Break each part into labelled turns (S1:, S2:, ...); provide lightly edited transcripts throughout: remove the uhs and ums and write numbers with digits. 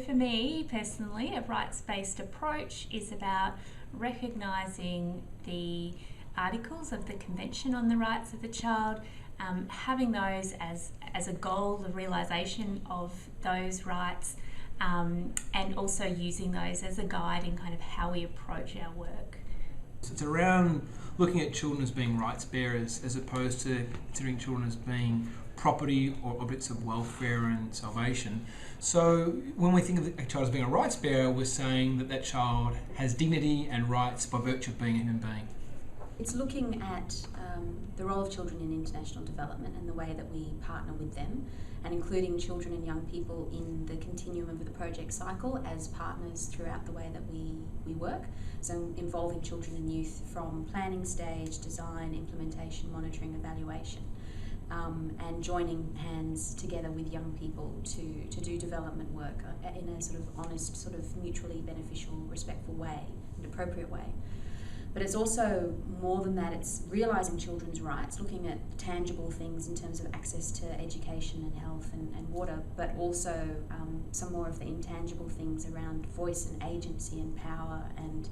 S1: for me personally, a rights-based approach is about recognising the articles of the Convention on the Rights of the Child, having those as a goal, the realisation of those rights, and also using those as a guide in kind of how we approach our work.
S2: It's around looking at children as being rights bearers as opposed to considering children as being property or objects of welfare and salvation. So when we think of a child as being a rights bearer, we're saying that that child has dignity and rights by virtue of being a human being.
S3: It's looking at the role of children in international development and the way that we partner with them, and including children and young people in the continuum of the project cycle as partners throughout the way that we work. So involving children and youth from planning stage, design, implementation, monitoring, evaluation, and joining hands together with young people to do development work in a sort of honest, sort of mutually beneficial, respectful way, an appropriate way. But it's also more than that, it's realising children's rights, looking at tangible things in terms of access to education and health and water, but also some more of the intangible things around voice and agency and power, and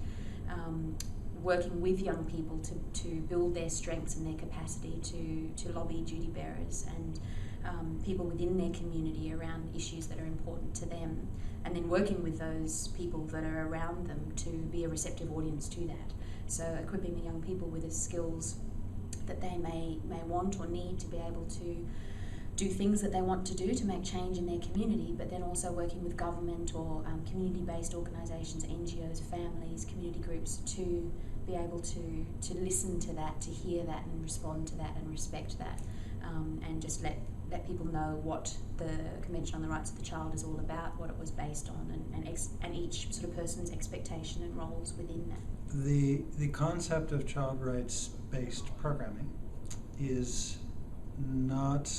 S3: working with young people to build their strengths and their capacity to lobby duty bearers and people within their community around issues that are important to them, and then working with those people that are around them to be a receptive audience to that. So equipping the young people with the skills that they may want or need to be able to do things that they want to do to make change in their community, but then also working with government or community-based organisations, NGOs, families, community groups to be able to listen to that, to hear that and respond to that and respect that, and just let people know what the Convention on the Rights of the Child is all about, what it was based on, and each sort of person's expectation and roles within that.
S4: The concept of child rights-based programming is not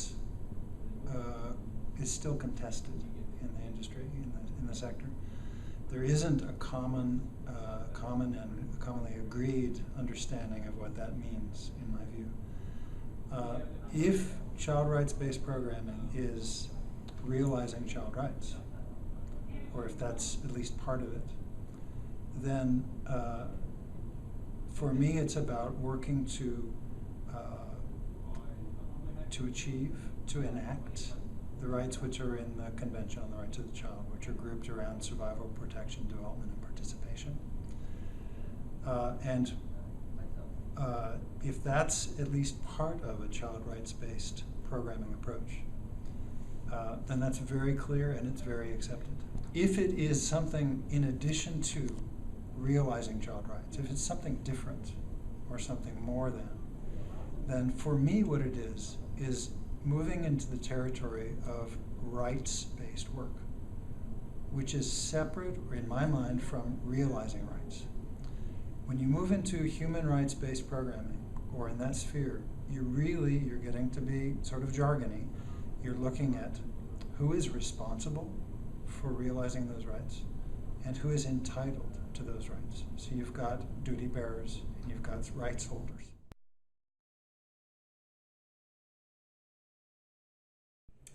S4: is still contested in the industry, in the sector. There isn't a common and commonly agreed understanding of what that means, in my view. If child rights-based programming is realizing child rights, or if that's at least part of it, then for me it's about working to achieve, to enact the rights which are in the Convention on the Rights of the Child, which are grouped around survival, protection, development, and participation. And if that's at least part of a child rights-based programming approach, then that's very clear and it's very accepted. If it is something in addition to realizing child rights, if it's something different or something more than, then for me what it is moving into the territory of rights-based work, which is separate, in my mind, from realizing rights. When you move into human rights-based programming, or in that sphere, you're getting to be sort of jargony. You're looking at who is responsible for realizing those rights and who is entitled to those rights. So you've got duty bearers and you've got rights holders.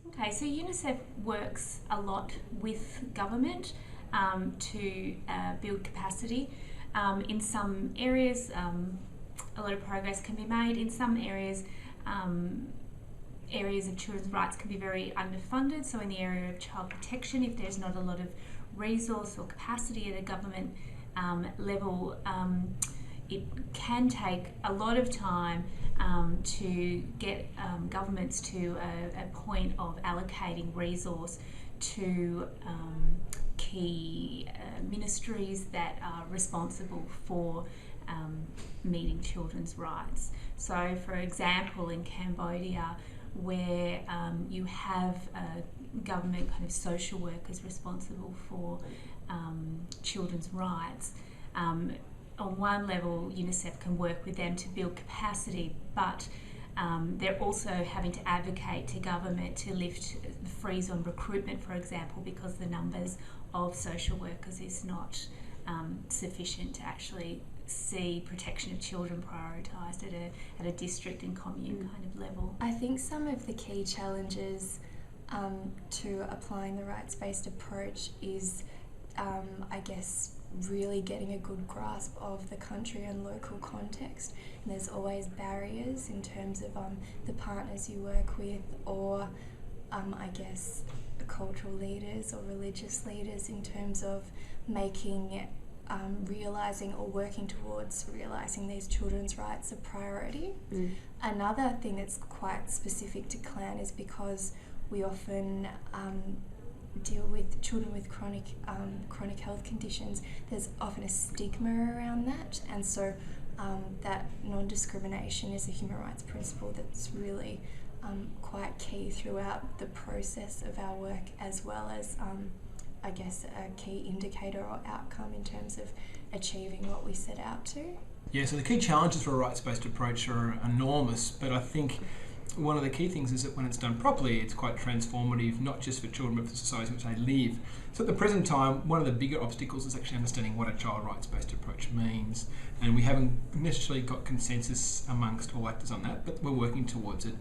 S1: Okay, so UNICEF works a lot with government to build capacity. In some areas, a lot of progress can be made. In some areas, areas of children's rights can be very underfunded. So in the area of child protection, if there's not a lot of resource or capacity at a government level, it can take a lot of time to get governments to a point of allocating resource to key ministries that are responsible for meeting children's rights. So for example, in Cambodia, where you have government kind of social workers responsible for children's rights, on one level UNICEF can work with them to build capacity, but they're also having to advocate to government to lift the freeze on recruitment, for example, because the numbers of social workers is not sufficient to actually see protection of children prioritised at a district and commune kind of level.
S5: I think some of the key challenges to applying the rights-based approach is, I guess, really getting a good grasp of the country and local context. And there's always barriers in terms of the partners you work with, or I guess cultural leaders or religious leaders, in terms of making realising or working towards realising these children's rights a priority. Another thing that's quite specific to Clan is because we often deal with children with chronic health conditions, there's often a stigma around that, and so that non-discrimination is a human rights principle that's really quite key throughout the process of our work, as well as I guess a key indicator or outcome in terms of achieving what we set out to.
S2: Yeah, so the key challenges for a rights-based approach are enormous, but I think one of the key things is that when it's done properly, it's quite transformative, not just for children but for the society in which they live. So at the present time, one of the bigger obstacles is actually understanding what a child rights-based approach means, and we haven't necessarily got consensus amongst all actors on that, but we're working towards it.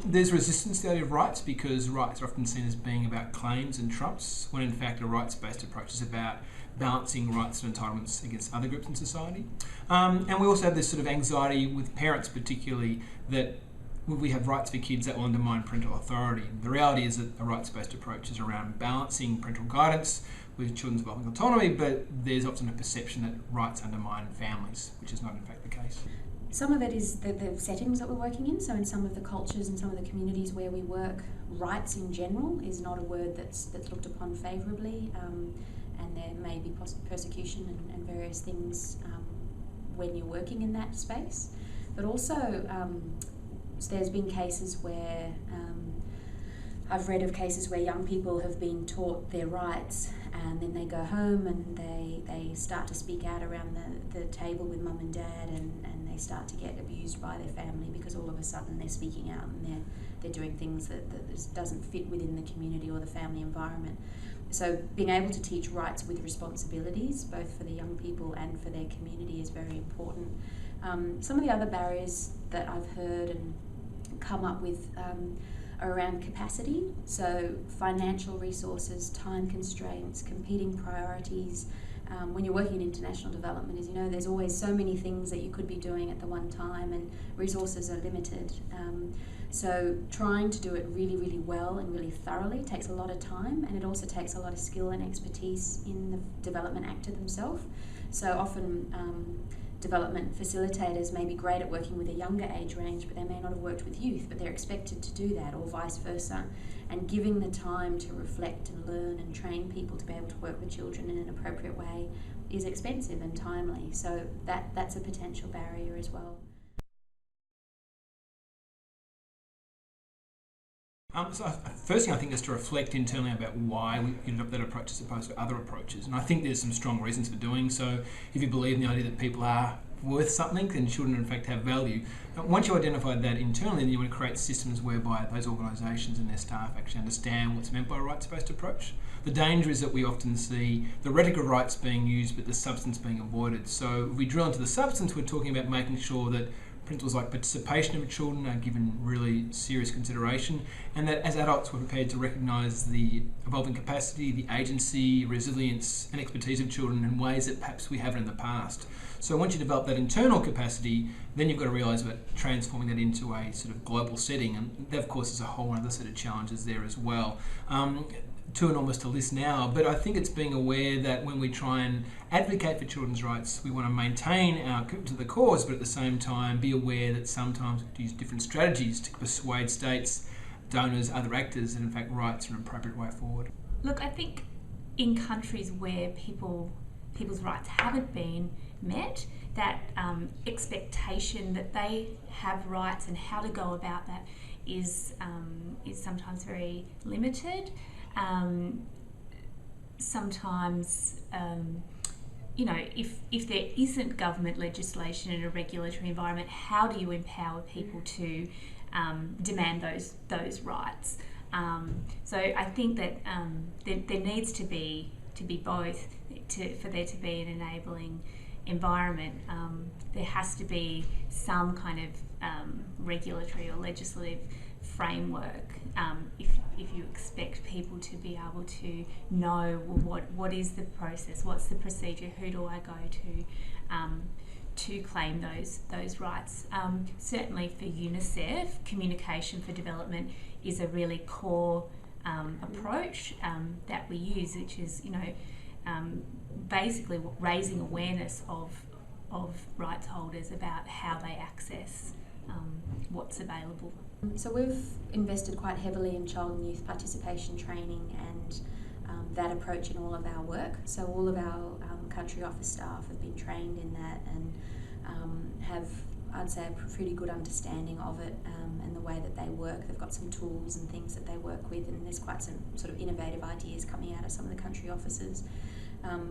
S2: There's resistance to the idea of rights, because rights are often seen as being about claims and trumps, when in fact a rights-based approach is about balancing rights and entitlements against other groups in society. And we also have this sort of anxiety with parents particularly, that we have rights for kids that will undermine parental authority. The reality is that a rights-based approach is around balancing parental guidance with children's developing autonomy, but there's often a perception that rights undermine families, which is not in fact the case.
S3: Some of it is the settings that we're working in. So in some of the cultures and some of the communities where we work, rights in general is not a word that's looked upon favourably, and there may be persecution and various things when you're working in that space. But also there's been cases where I've read of cases where young people have been taught their rights, and then they go home and they start to speak out around the table with mum and dad, and they start to get abused by their family because all of a sudden they're speaking out and they're doing things that just doesn't fit within the community or the family environment. So being able to teach rights with responsibilities, both for the young people and for their community, is very important. Some of the other barriers that I've heard and come up with are around capacity, so financial resources, time constraints, competing priorities. When you're working in international development, as you know, there's always so many things that you could be doing at the one time, and resources are limited. So trying to do it really, really well and really thoroughly takes a lot of time, and it also takes a lot of skill and expertise in the development actor themselves. So often development facilitators may be great at working with a younger age range, but they may not have worked with youth, but they're expected to do that, or vice versa. And giving the time to reflect and learn and train people to be able to work with children in an appropriate way is expensive and timely. So that's a potential barrier as well.
S2: So first thing I think is to reflect internally about why we ended up that approach as opposed to other approaches. And I think there's some strong reasons for doing so. If you believe in the idea that people are worth something, then children in fact have value. And once you identify that internally, then you want to create systems whereby those organisations and their staff actually understand what's meant by a rights-based approach. The danger is that we often see the rhetoric of rights being used but the substance being avoided. So if we drill into the substance, we're talking about making sure that principles like participation of children are given really serious consideration, and that as adults we're prepared to recognise the evolving capacity, the agency, resilience and expertise of children in ways that perhaps we haven't in the past. So once you develop that internal capacity, then you've got to realise about transforming that into a sort of global setting, and that of course is a whole other set of challenges there as well. Too enormous to list now, but I think it's being aware that when we try and advocate for children's rights, we want to maintain our commitment to the cause, but at the same time be aware that sometimes we have to use different strategies to persuade states, donors, other actors that in fact rights are an appropriate way forward.
S1: Look, I think in countries where people's rights haven't been met, that expectation that they have rights and how to go about that is sometimes very limited. Sometimes, if there isn't government legislation in a regulatory environment, how do you empower people to demand those rights? So I think that there needs to be both for there to be an enabling environment. There has to be some kind of regulatory or legislative framework. If you expect people to be able to know, well, what is the process, what's the procedure, who do I go to claim those rights. Certainly for UNICEF, communication for development is a really core approach that we use, which is basically raising awareness of rights holders about how they access what's available.
S3: So we've invested quite heavily in child and youth participation training and that approach in all of our work. So all of our country office staff have been trained in that and have, I'd say, a pretty good understanding of it and the way that they work. They've got some tools and things that they work with, and there's quite some sort of innovative ideas coming out of some of the country offices.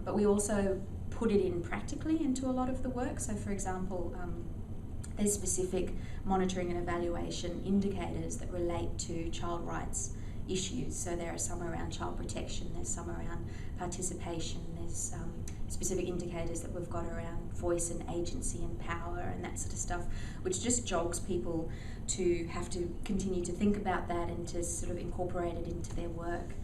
S3: But we also put it in practically into a lot of the work. So for example, there's specific monitoring and evaluation indicators that relate to child rights issues. So there are some around child protection, there's some around participation, there's specific indicators that we've got around voice and agency and power and that sort of stuff, which just jogs people to have to continue to think about that and to sort of incorporate it into their work.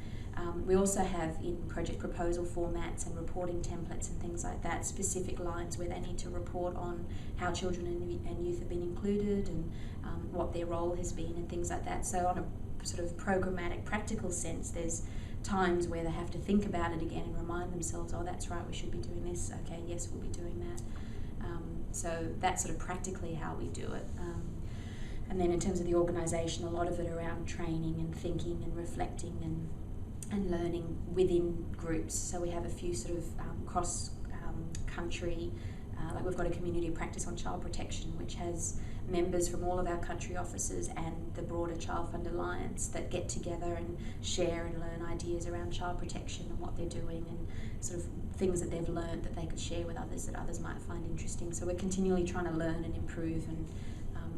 S3: We also have in project proposal formats and reporting templates and things like that specific lines where they need to report on how children and youth have been included and what their role has been and things like that. So on a sort of programmatic, practical sense, there's times where they have to think about it again and remind themselves, oh, that's right, we should be doing this. Okay, yes, we'll be doing that. So that's sort of practically how we do it. And then in terms of the organisation, a lot of it around training and thinking and reflecting and learning within groups. So we have a few sort of cross-country, like we've got a community of practice on child protection, which has members from all of our country offices and the broader Child Fund Alliance that get together and share and learn ideas around child protection and what they're doing and sort of things that they've learned that they could share with others that others might find interesting. So we're continually trying to learn and improve and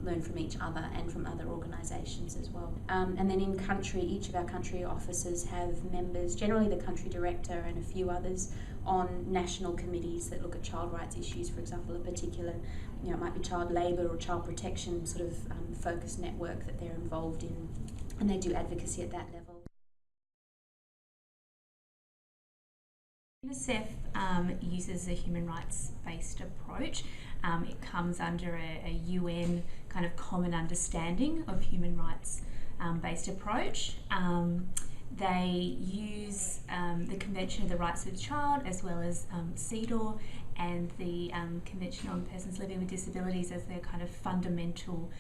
S3: learn from each other and from other organisations as well. And then in country, each of our country offices have members, generally the country director and a few others, on national committees that look at child rights issues. For example, a particular, it might be child labour or child protection sort of focused network that they're involved in, and they do advocacy at that level.
S1: UNICEF uses a human rights-based approach. It comes under a UN kind of common understanding of human rights-based approach. They use the Convention of the Rights of the Child as well as CEDAW and the Convention on Persons Living with Disabilities as their kind of fundamental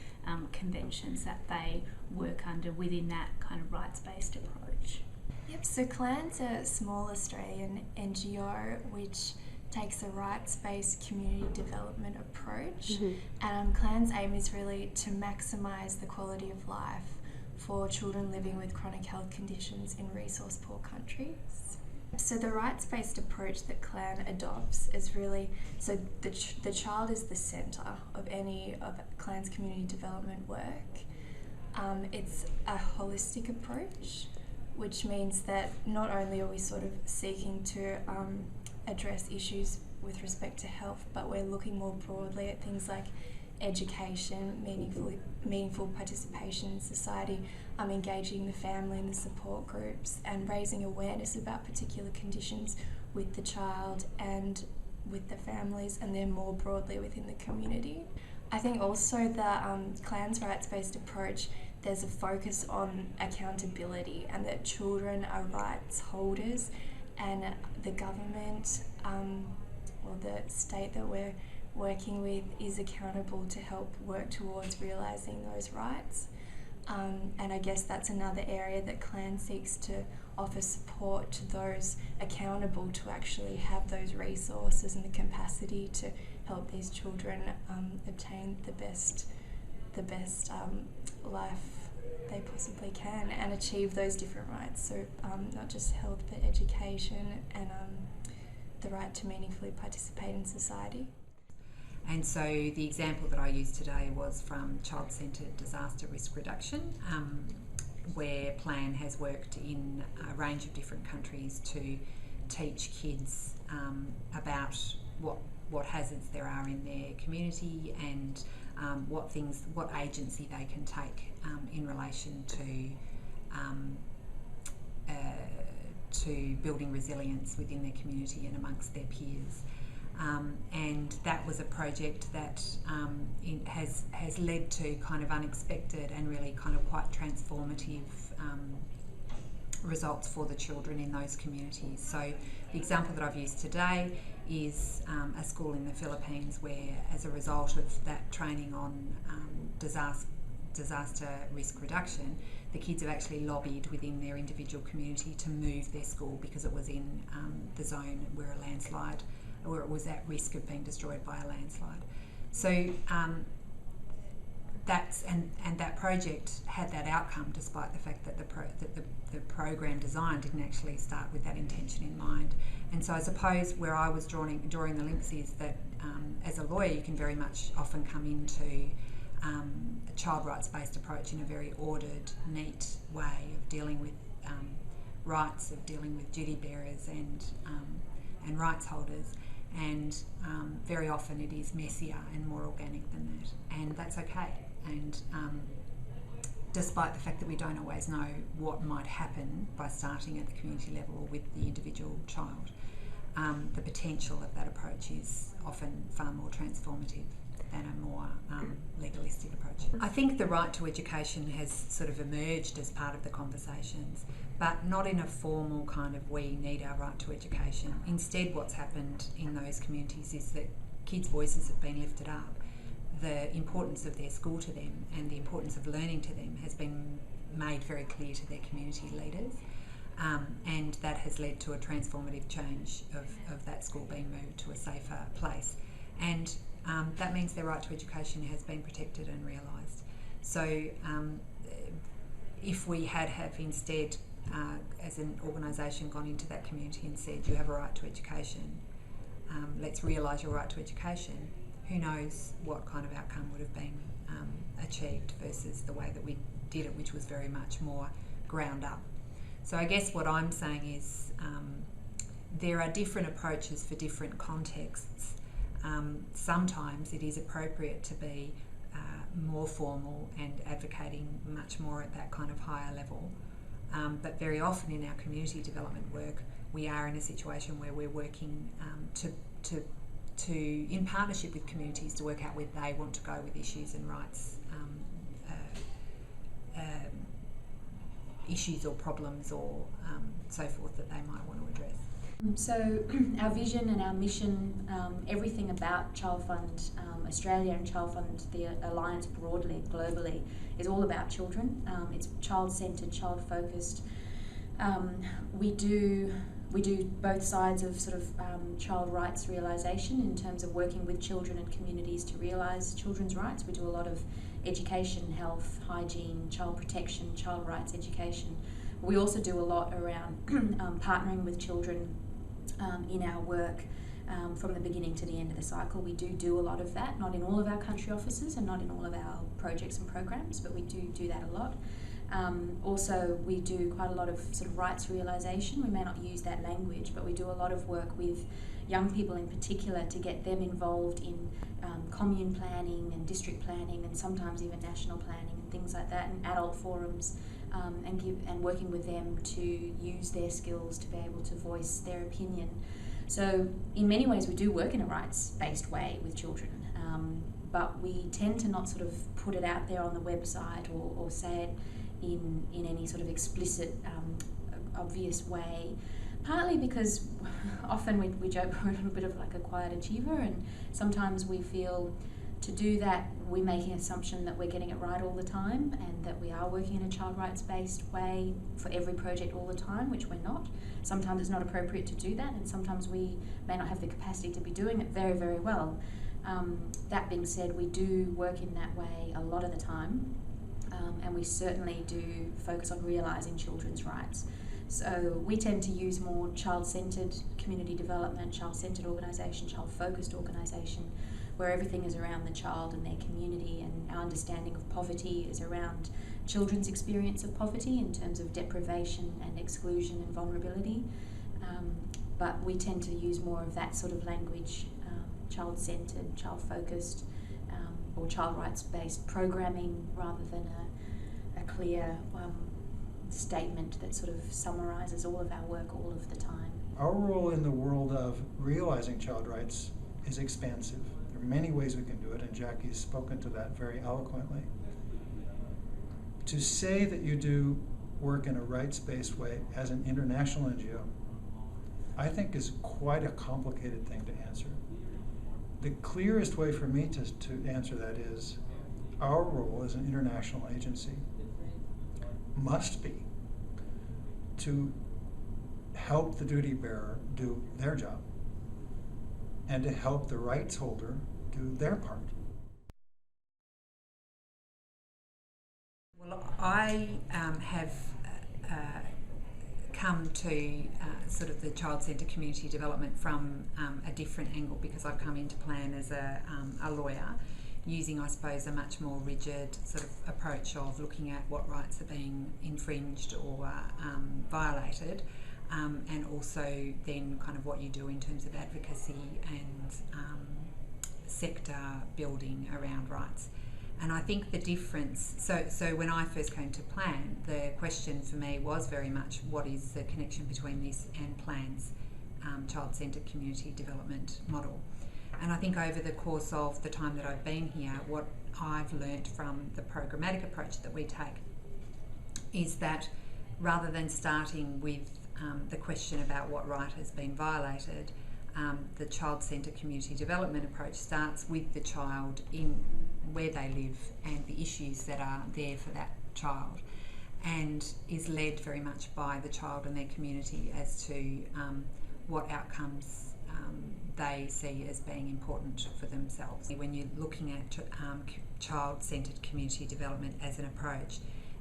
S1: conventions that they work under within that kind of rights-based approach.
S5: Yep, so CLAN's a small Australian NGO which takes a rights-based community development approach. And CLAN's aim is really to maximise the quality of life for children living with chronic health conditions in resource-poor countries. So the rights-based approach that CLAN adopts is really, so the child is the centre of any of CLAN's community development work. It's a holistic approach, which means that not only are we sort of seeking to address issues with respect to health, but we're looking more broadly at things like education, meaningful participation in society, engaging the family and the support groups, and raising awareness about particular conditions with the child and with the families, and then more broadly within the community. I think also the CLAN's rights-based approach, there's a focus on accountability and that children are rights holders, and the government or the state that we're working with is accountable to help work towards realising those rights. And I guess that's another area that CLAN seeks to offer support to those accountable to actually have those resources and the capacity to help these children obtain the best life they possibly can and achieve those different rights. So not just health but education and the right to meaningfully participate in society.
S6: And so the example that I used today was from Child-Centred Disaster Risk Reduction, where PLAN has worked in a range of different countries to teach kids about what what hazards there are in their community, and what agency they can take in relation to building resilience within their community and amongst their peers. And that was a project that has led to kind of unexpected and really kind of quite transformative results for the children in those communities. So the example that I've used today is a school in the Philippines where, as a result of that training on disaster risk reduction, the kids have actually lobbied within their individual community to move their school because it was in the zone where a landslide, or it was at risk of being destroyed by a landslide. So that project had that outcome, despite the fact that the program design didn't actually start with that intention in mind. And so I suppose where I was drawing the links is that as a lawyer, you can very much often come into a child rights-based approach in a very ordered, neat way of dealing with rights, of dealing with duty bearers and rights holders. And very often it is messier and more organic than that, and that's okay. And despite the fact that we don't always know what might happen by starting at the community level or with the individual child, the potential of that approach is often far more transformative than a more legalistic approach. I think the right to education has sort of emerged as part of the conversations, but not in a formal kind of we need our right to education. Instead, what's happened in those communities is that kids' voices have been lifted up. The importance of their school to them and the importance of learning to them has been made very clear to their community leaders, and that has led to a transformative change of that school being moved to a safer place. And that means their right to education has been protected and realised. So if we have instead, as an organisation, gone into that community and said, you have a right to education, let's realise your right to education, who knows what kind of outcome would have been achieved versus the way that we did it, which was very much more ground up. So I guess what I'm saying is there are different approaches for different contexts. Sometimes it is appropriate to be more formal and advocating much more at that kind of higher level. But very often in our community development work, we are in a situation where we're working in partnership with communities to work out where they want to go with issues and rights, issues or problems or so forth that they might want to address.
S3: So our vision and our mission, everything about Child Fund Australia and Child Fund, the Alliance broadly, globally, is all about children. It's child-centred, child-focused. We do both sides of sort of child rights realisation in terms of working with children and communities to realise children's rights. We do a lot of education, health, hygiene, child protection, child rights education. We also do a lot around partnering with children in our work from the beginning to the end of the cycle. We do a lot of that, not in all of our country offices and not in all of our projects and programs, but we do that a lot. Also, we do quite a lot of sort of rights realisation. We may not use that language, but we do a lot of work with young people in particular to get them involved in commune planning and district planning and sometimes even national planning and things like that, and adult forums, and working with them to use their skills to be able to voice their opinion. So in many ways we do work in a rights-based way with children, but we tend to not sort of put it out there on the website or say it in any sort of explicit, obvious way, partly because often we joke we're a little bit of like a quiet achiever, and sometimes we feel to do that we're making an assumption that we're getting it right all the time and that we are working in a child rights based way for every project all the time, which we're not. Sometimes it's not appropriate to do that, and sometimes we may not have the capacity to be doing it very, very well. That being said, we do work in that way a lot of the time, and we certainly do focus on realising children's rights. So we tend to use more child-centred community development, child-centred organisation, child-focused organisation, where everything is around the child and their community, and our understanding of poverty is around children's experience of poverty in terms of deprivation and exclusion and vulnerability. But we tend to use more of that sort of language child-centred, child-focused, or child rights-based programming rather than a clear statement that sort of summarises all of our work all of the time.
S4: Our role in the world of realizing child rights is expansive. There are many ways we can do it, and Jackie's spoken to that very eloquently. To say that you do work in a rights-based way as an international NGO, I think is quite a complicated thing to answer. The clearest way for me to answer that is our role as an international agency must be to help the duty bearer do their job and to help the rights holder do their part.
S6: Well, I have come to sort of the child-centred community development from a different angle, because I've come into Plan as a lawyer, using, I suppose, a much more rigid sort of approach of looking at what rights are being infringed or violated, and also then kind of what you do in terms of advocacy and sector building around rights. And I think the difference, so when I first came to Plan, the question for me was very much what is the connection between this and Plan's child-centred community development model. And I think over the course of the time that I've been here, what I've learnt from the programmatic approach that we take is that rather than starting with the question about what right has been violated, the child-centred community development approach starts with the child in where they live and the issues that are there for that child, and is led very much by the child and their community as to what outcomes they see as being important for themselves. When you're looking at child-centred community development as an approach,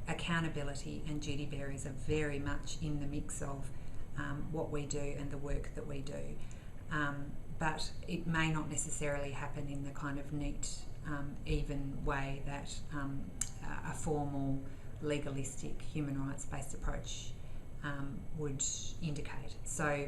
S6: accountability and duty bearers are very much in the mix of what we do and the work that we do. But it may not necessarily happen in the kind of neat, even way that a formal, legalistic, human rights-based approach would indicate. So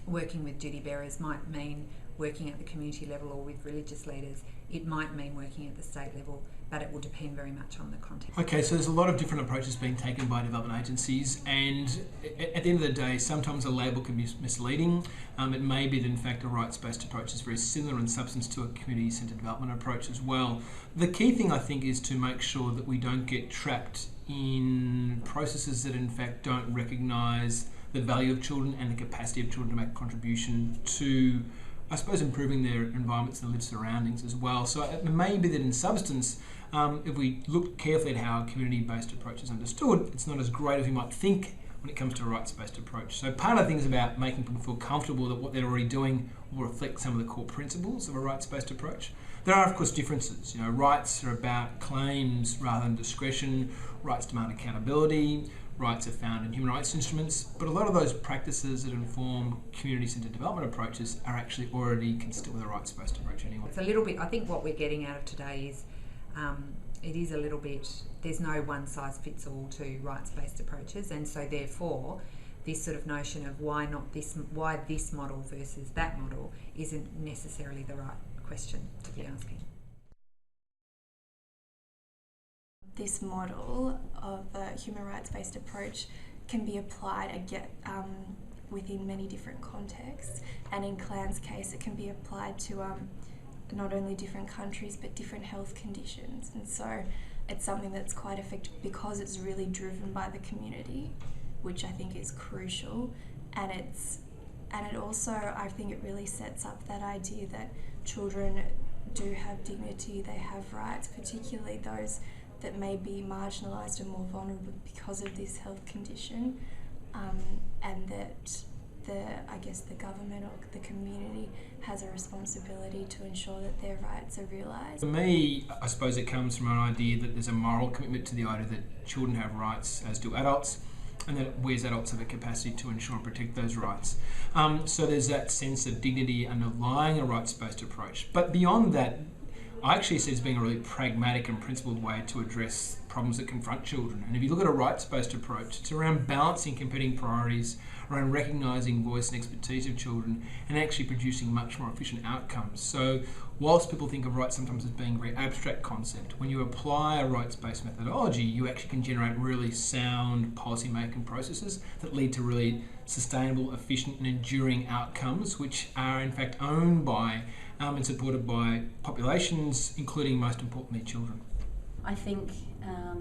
S6: working with duty bearers might mean working at the community level or with religious leaders. It might mean working at the state level, but it will depend very much on the context.
S2: Okay, so there's a lot of different approaches being taken by development agencies, and at the end of the day, sometimes a label can be misleading. It may be that in fact a rights-based approach is very similar in substance to a community-centred development approach as well. The key thing, I think, is to make sure that we don't get trapped in processes that in fact don't recognise the value of children and the capacity of children to make a contribution to, I suppose, improving their environments and lived surroundings as well. So it may be that in substance, if we look carefully at how a community-based approach is understood, it's not as great as we might think when it comes to a rights-based approach. So part of the thing is about making people feel comfortable that what they're already doing will reflect some of the core principles of a rights-based approach. There are, of course, differences. You know, rights are about claims rather than discretion. Rights demand accountability. Rights are found in human rights instruments, but a lot of those practices that inform community-centred development approaches are actually already consistent with a rights-based approach anyway.
S6: It's a little bit, I think what we're getting out of today is it is a little bit, there's no one-size-fits-all to rights-based approaches, and so therefore this sort of notion of why this model versus that model isn't necessarily the right question to be asking.
S5: This model of a human rights-based approach can be applied within many different contexts, and in Clan's case it can be applied to not only different countries but different health conditions, and so it's something that's quite effective because it's really driven by the community, which I think is crucial, and it also, I think it really sets up that idea that children do have dignity, they have rights, particularly those that may be marginalised and more vulnerable because of this health condition, and that the government or the community has a responsibility to ensure that their rights are realised.
S2: For me, I suppose it comes from an idea that there's a moral commitment to the idea that children have rights, as do adults, and that we as adults have a capacity to ensure and protect those rights. So there's that sense of dignity underlying a rights-based approach. But beyond that, I actually see it as being a really pragmatic and principled way to address problems that confront children. And if you look at a rights-based approach, it's around balancing competing priorities, around recognising voice and expertise of children, and actually producing much more efficient outcomes. So whilst people think of rights sometimes as being a very abstract concept, when you apply a rights-based methodology, you actually can generate really sound policy-making processes that lead to really sustainable, efficient and enduring outcomes, which are in fact owned by and supported by populations, including most importantly children.
S3: I think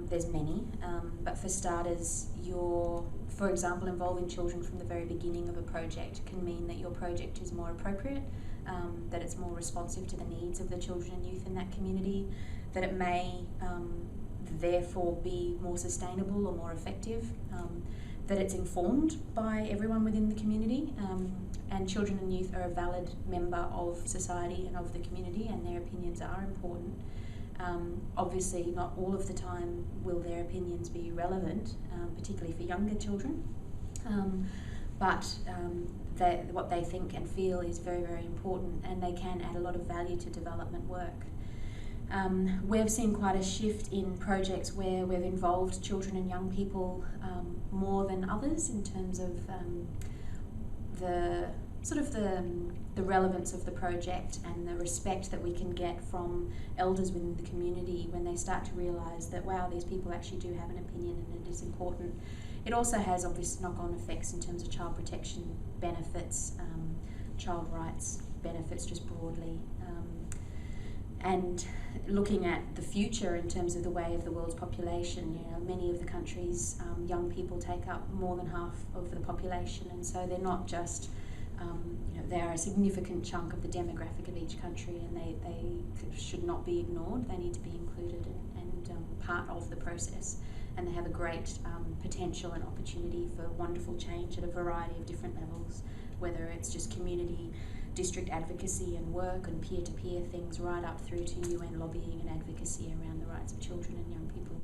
S3: there's many, but for starters, for example, involving children from the very beginning of a project can mean that your project is more appropriate, that it's more responsive to the needs of the children and youth in that community, that it may therefore be more sustainable or more effective, that it's informed by everyone within the community, and children and youth are a valid member of society and of the community, and their opinions are important. Obviously, not all of the time will their opinions be relevant, particularly for younger children, but what they think and feel is very, very important, and they can add a lot of value to development work. We've seen quite a shift in projects where we've involved children and young people more than others in terms of the relevance of the project and the respect that we can get from elders within the community when they start to realise that, wow, these people actually do have an opinion and it is important. It also has obvious knock-on effects in terms of child protection benefits, child rights benefits just broadly. And looking at the future in terms of the way of the world's population, many of the countries, young people take up more than half of the population, and so they're not just, they are a significant chunk of the demographic of each country, and they should not be ignored. They need to be included and part of the process, and they have a great potential and opportunity for wonderful change at a variety of different levels, whether it's just community, district advocacy and work and peer-to-peer things, right up through to UN lobbying and advocacy around the rights of children and young people.